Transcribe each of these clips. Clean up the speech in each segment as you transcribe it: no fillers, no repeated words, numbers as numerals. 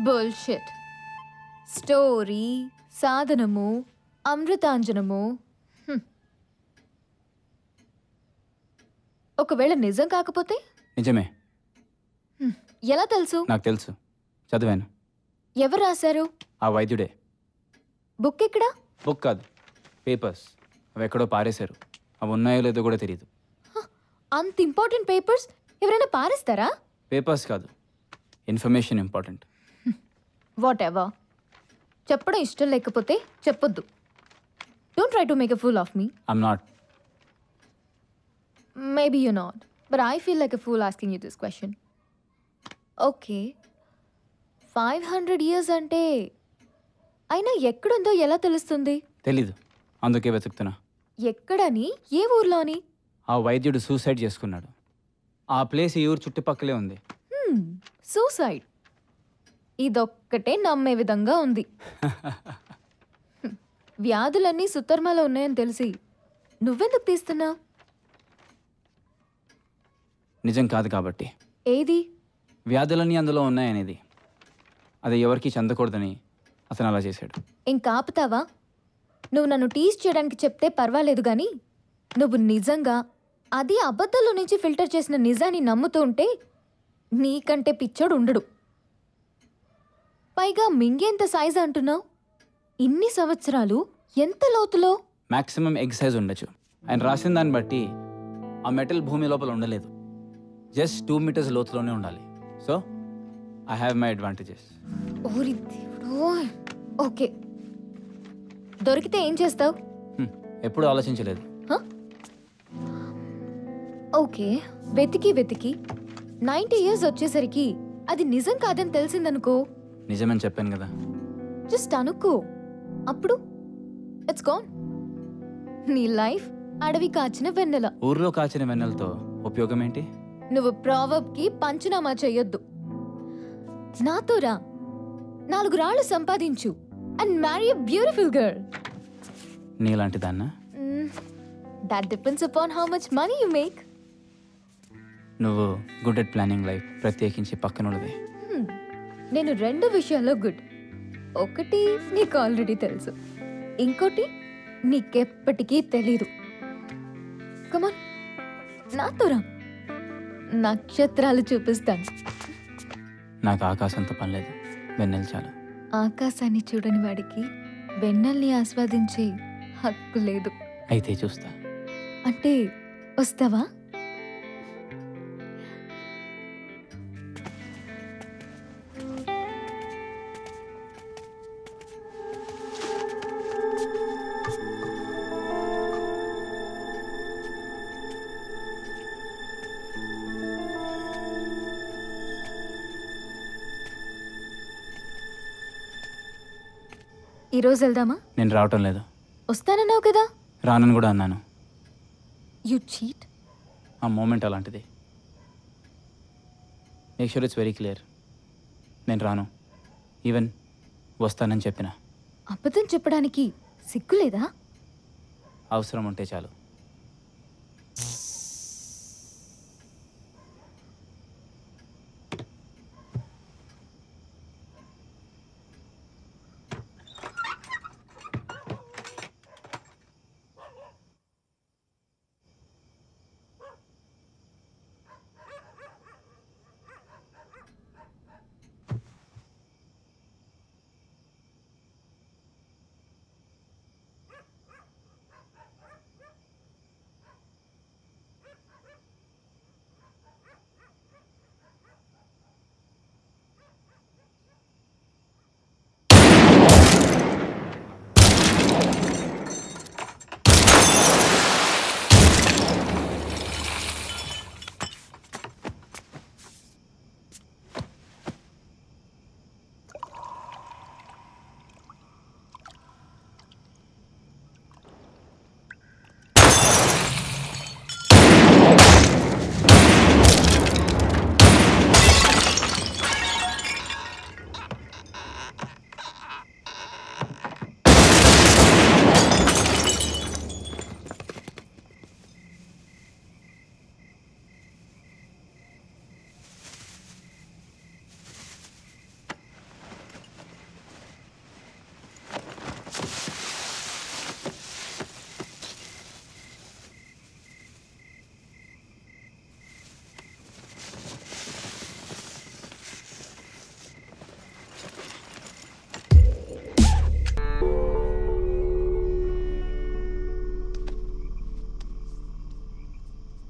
Bullshit. Story, సాధనము, అమృతాంజనము. ఒకవేళ నిజం కాకపోతే? నిజమే. ఎలా తెలుసు? నాకు తెలుసు, చదివాను. ఎవరు రాశారు? ఆ వైద్యుడే. బుక్ ఎక్కడా? బుక్ కాదు, పేపర్స్. అవి ఎక్కడో పారేశారు. అవి ఉన్నాయో లేదో కూడా తెలియదు. అంత ఇంపార్టెంట్ పేపర్స్ ఎవరైనా పారేస్తారా? పేపర్స్ కాదు, ఇన్ఫర్మేషన్ ఇంపార్టెంట్. What ever. చెప్పడం ఇష్టం లేకపోతే చెప్పొద్దు. Don't try to make a fool of me. I'm not. Maybe you're not, but I feel like a fool asking you this question. Okay. 500 years అంటే అయినా ఎక్కడుందో ఎలా తెలుస్తుంది? తెలీదు, అందుకే వెతుకుతున్నా. ఎక్కడని? ఏ ఊర్లోని? ఆ వైద్యుడు సూసైడ్ చేసుకున్నాడు. ఆ ప్లేస్ ఈ ఊరు చుట్టుపక్కలే ఉంది. సూసైడ్. ఇదొక్కటే నమ్మే విధంగా ఉంది. వ్యాధులన్నీ సుతర్మలో ఉన్నాయని తెలిసి నువ్వెందుకు తీస్తున్నావు? నిజం కాదు కాబట్టి. ఏది? వ్యాధులన్నీ అందులో ఉన్నాయనేది. అది ఎవరికి చెందకూడదని అతను అలా చేశాడు. ఇంకా ఆపుతావా? నువ్వు నన్ను టీజ్ చేయడానికి చెప్తే పర్వాలేదు కానీ నువ్వు నిజంగా అది అబద్ధాల నుంచి ఫిల్టర్ చేసిన నిజాన్ని నమ్ముతూ ఉంటే నీకంటే పిచ్చోడు ఉండడు. పైగా మింగేంత సైజ్ అంటున్నావు. ఇన్ని సంవత్సరాలు ఎంత లోతులో? మ్యాక్సిమం ఎగ్ సైజ్ ఉండొచ్చు. ఆయన రాసిన దాన్ని బట్టి ఆ మెటల్ భూమి లోపల ఉండలేదు. జస్ట్ 2 meters లోతులోనే ఉండాలి. So I have my advantages. ఓరి దేవుడో. ఓకే, దొరికితే ఏం చేస్తావు? ఎప్పుడు ఆలోచించలేదు. ఓకే, వెతికి 90 years వచ్చేసరికి అది నిజం కాదని తెలిసిందనుకో. నిజమని చెప్పాను కదా. జస్ట్ అనుకో, అప్పుడు ఇట్స్ గాన్. నీ లైఫ్ అడవి కాచిన వెన్నెల. ఊర్లో కాచిన వెన్నెలతో ఉపయోగం ఏంటి? నువ్వు ప్రావర్బ్కి పంచనామా చెయ్యొద్దు. నాతో రా, 4 రాళ్ళు సంపాదించు and marry a beautiful girl. నీలాంటి దాన్నా? That depends upon how much money you make. నువ్వు గుడ్ ఎట్ ప్లానింగ్ లైఫ్, ప్రత్యేకించి పక్కనున్నది. నేను 2 విషయాల్లో గుడ్. ఒకటి నీకు ఆల్రెడీ తెలుసు, ఇంకోటి నీకెప్పటికీ తెలీదు. కమాన్, నాతో రా, నక్షత్రాలు చూపిస్తాను. నాకు ఆకాశంతో పని లేదు, వెన్నెల చాలు. ఆకాశాన్ని చూడని వాడికి వెన్నెల్ని ఆస్వాదించే హక్కు లేదు. అయితే చూస్తా. అంటే వస్తావా? ఈరోజు వెళ్దామా? నేను రావటం లేదు. వస్తానన్నావు కదా. రానని కూడా అన్నాను. You cheat. ఆ మూమెంట్ అలాంటిది. Make sure it's very clear. నేను రాను. ఈవెన్ వస్తానని చెప్పిన. అబద్ధం చెప్పడానికి సిగ్గులేదా? అవసరం ఉంటే చాలు.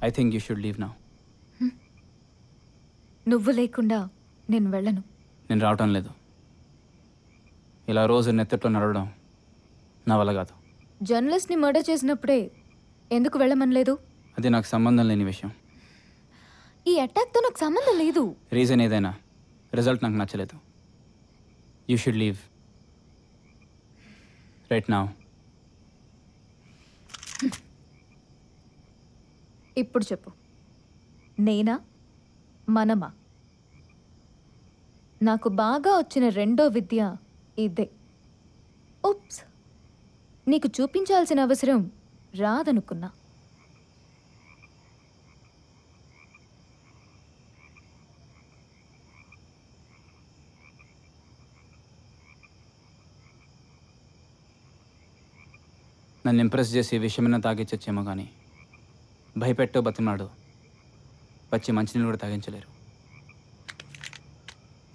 I think you should leave now. నువ్వు లేకుండా నేను వెళ్ళను. నేను రావటం లేదు. ఇలా రోజు నెత్తట్లో నడవడం నా వల్ల కాదు. జర్నలిస్ట్ని మర్డర్ చేసినప్పుడే ఎందుకు వెళ్ళమనలేదు? అది నాకు సంబంధం లేని విషయం. ఈ అటాక్తో నాకు సంబంధం లేదు. రీజన్ ఏదైనా రిజల్ట్ నాకు నచ్చలేదు. You should leave right now. ఇప్పుడు చెప్పు, నేనా మనమా? నాకు బాగా వచ్చిన రెండో విద్య ఇదే. ఉప్స్, నీకు చూపించాల్సిన అవసరం రాదనుకున్నా. నన్ను ఇంప్రెస్ చేసి విషయమైనా తాగించచ్చేమో కానీ భయపెట్టో బతిమాడు పచ్చి మంచినీళ్ళు కూడా తాగించలేరు.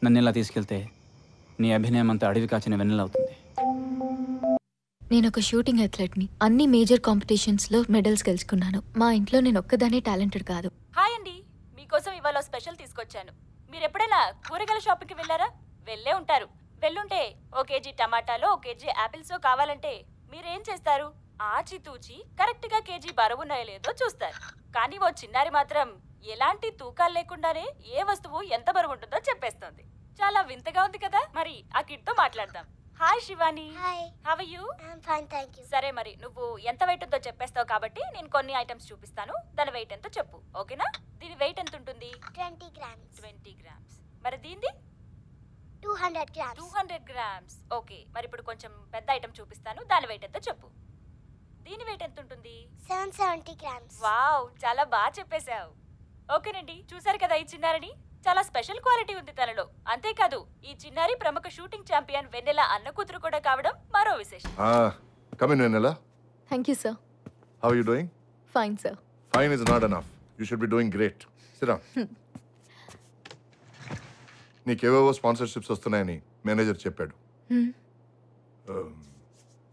నన్ను ఇలా తీసుకెళ్తే నీ అభినయం అంతా అడవి కాచిన వెన్నెల అవుతుంది. నేను ఒక షూటింగ్ అథ్లెట్ని. అన్ని మేజర్ కాంపిటీషన్స్లో మెడల్స్ గెలుచుకున్నాను. మా ఇంట్లో నేను ఒక్కదానే టాలెంటెడ్ కాదు. హాయ్ అండి, మీకోసం ఇవాళ స్పెషల్ తీసుకొచ్చాను. మీరు ఎప్పుడైనా కూరగాయల షాప్కి వెళ్ళారా? వెళ్ళే ఉంటారు. వెళ్ళుంటే 1 కేజీ టమాటాలో 1 కేజీ యాపిల్స్ కావాలంటే మీరేం చేస్తారు? ఆచితూచి కరెక్ట్గా కేజీ బరువున్నాయో లేదో చూస్తారు. కానీ ఓ చిన్నారి మాత్రం ఎలాంటి తూకాలు లేకుండానే ఏ వస్తువు ఎంత బరువు ఉంటుందో చెప్పేస్తుంది. చాలా వింతగా ఉంది కదా. మరి ఆ కిడ్తో మాట్లాడదాం. Hi Shivani. Hi. How are you? I'm fine, thank you. సరే, మరి నువ్వు ఎంత వెయిట్ ఉందో చెప్పేస్తావు కాబట్టి నేను కొన్ని ఐటమ్స్ చూపిస్తాను. దాని వెయిట్ ఎంతో చెప్పు, ఓకేనా? దీని వెయిట్ ఎంత ఉంటుంది? 20 grams. 20 grams. మరి దీనిది 200 grams. 200 grams. ఓకే, మరి ఇప్పుడు కొంచెం పెద్ద ఐటమ్ చూపిస్తాను. దాని వెయిట్ ఎంతో చెప్పు. దీని వెయిట్ ఎంత ఉంటుంది? 770 grams. వావ్, చాలా బాగా చెప్పేశావు. ఓకేనండి, చూసారు కదా ఈ చిన్నారిని. చాలా స్పెషల్ క్వాలిటీ ఉంది తనలో. అంతేకాదు ఈ చిన్నారి ప్రముఖ షూటింగ్ ఛాంపియన్ వెన్నెల అన్న కూతురు కూడా కావడం మరో విశేషం. Come in, Venela. Thank you sir. How are you doing? Fine sir. Fine is not enough. You should be doing great. Sit down. నీకేవేవో స్పాన్సర్షిప్స్ వస్తున్నాయని మేనేజర్ చెప్పాడు.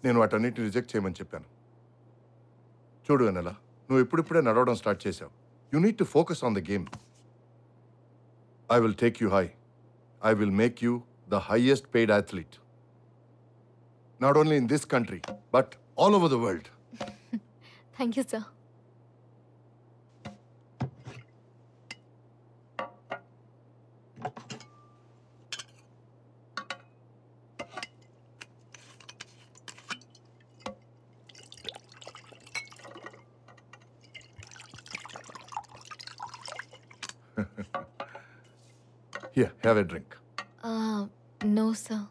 నేను వాటన్నిటిని రిజెక్ట్ చేయమని చెప్పాను. చూడు వెనెల, నువ్వు ఇప్పుడిప్పుడే నడవడం స్టార్ట్ చేశావు. You need to focus on the game. I will take you high. I will make you the highest paid athlete. Not only in this country but all over the world. Thank you sir. Here, have a drink. No sir.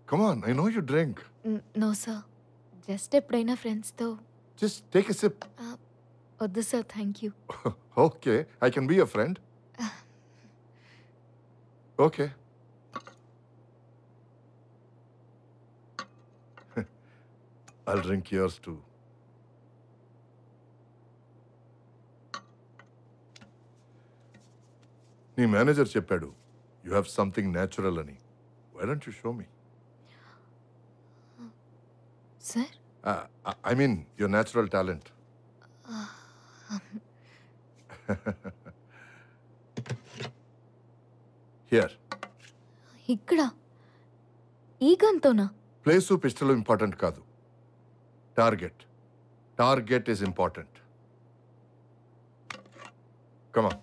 Come on, I know you drink. No sir, just ఎప్పుడైనా ఫ్రెండ్స్తో. Just take a sip. వద్దు sir, thank you. Okay, I can be your friend. Okay. I'll drink yours too. నీ manager చెప్పాడు you have something natural అని. Why don't you show me? Sir, I mean your natural talent. Here. ఇక్కడ ఈ గన్తోనా? Place pistol important కాదు, target. Target is important. Come on.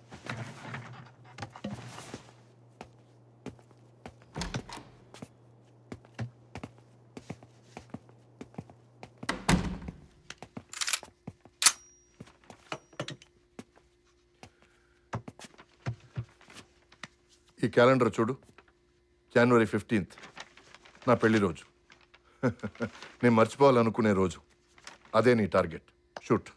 ఈ calendar చూడు. January 15th నా పెళ్లి రోజు. నేను మర్చిపోవాలనుకునే రోజు. అదే నీ టార్గెట్. షూట్.